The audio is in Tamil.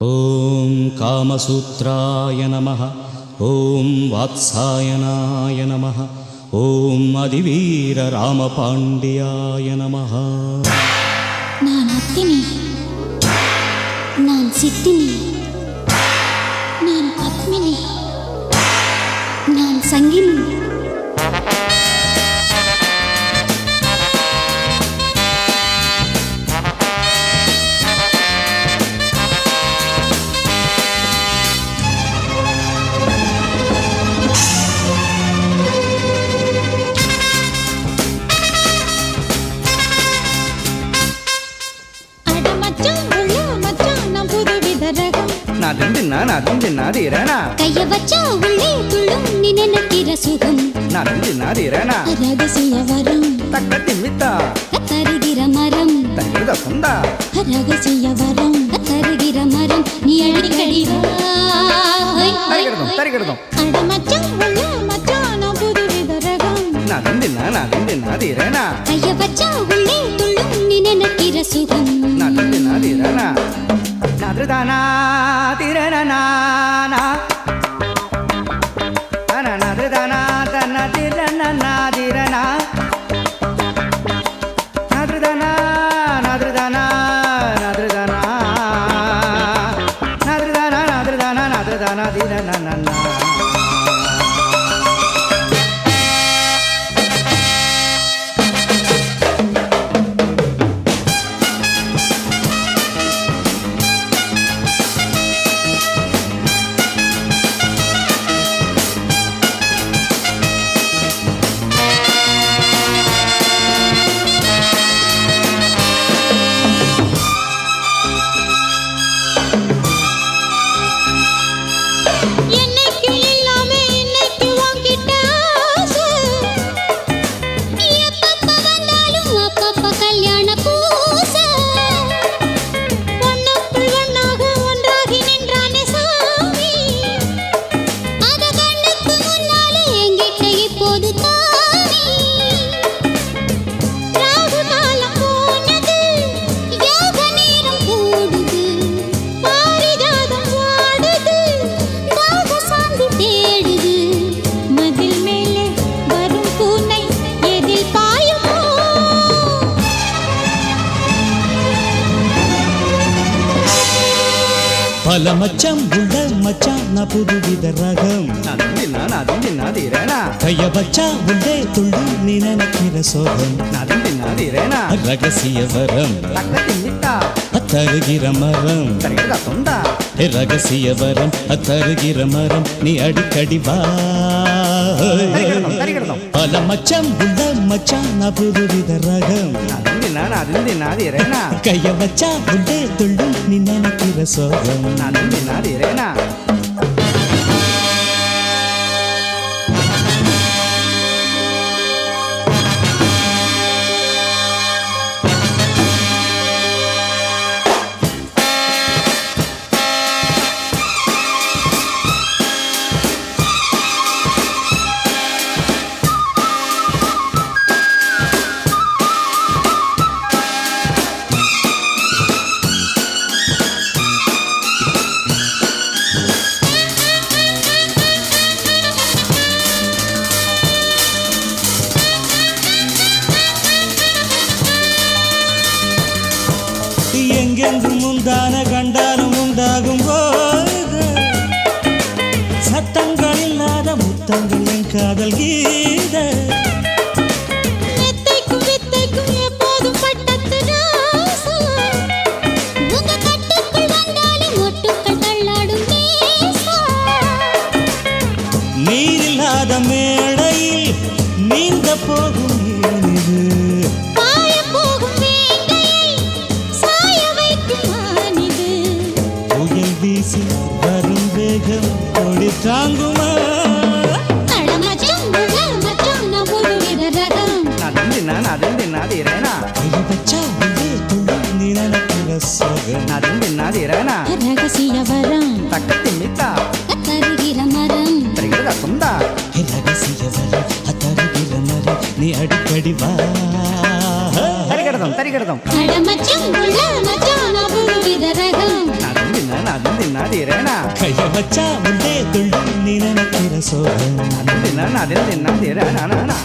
ஓம் காமசூத்ராய நமः. ஓம் வாத்சாயனாய நமः. ஓம் அதிவீர ராமபாண்டியாய நமः. நான் அத்தினி, நான் சித்தினி, நான் பத்மினி, நான் சங்கினி. கைய வச்சா உள்ளே துள்ளும் நீ நினைக்கிற சுகம். ரகசிய வரம் தருகிற மரம். ரகசிய வரம் தருகிற மரம் நீ அடிக்கடி அடமச்சான் உள்ள மச்சான் நான் புதுவித ரகம். கைய வச்சா உள்ளே துள்ளும் நீ நினைக்கிற சுகம். நாதிரதானா திரணனா நாதிரதானா தன திரணனா திரணா நாதிரதானா நாதிரதானா நாதிரதானா நாதிரதானா நாதிரதானா நாதிரதானா திரணனா. பல மச்சம் உள்ள மச்சான் நான் புதுவித ரகம். கைய வச்சா உள்ளே துள்ளும் நீ நினைக்கிற சோகம். ரகசிய வரம் தருகிற மரம். ரகசிய வரம் தருகிற மரம் நீ அடிக்கடி வா. பல மச்சம் உள்ள மச்சான் நான் புதுவித ரகம். கைய வச்சா உள்ளே துள்ளும் நீ நினைக்கிற சோகம். எங்கெங்கும் முந்தான கண்டாலும் உண்டாகும் போது சத்தங்கள் இல்லாத முத்தங்கள் என் காதல் கீத. நீரில்லாத மேடையில் நீந்த போகும் வரும் வேகம் கொடி தாங்குமா. ரகசிய வரம் தருகிற மரம். ரகசிய வரம் தருகிற மரம் நீ அடிக்கடி வா. தரிகிடதம் அடமச்சம் உள்ள மச்சான் புதுவித ரகம். அதுவும் தின்னாதீரேனா கைய வச்சா உள்ளே துள்ளும் நீ நினைக்கிற சோகம் அதுவும் தின்னா தின்னா தீரேனா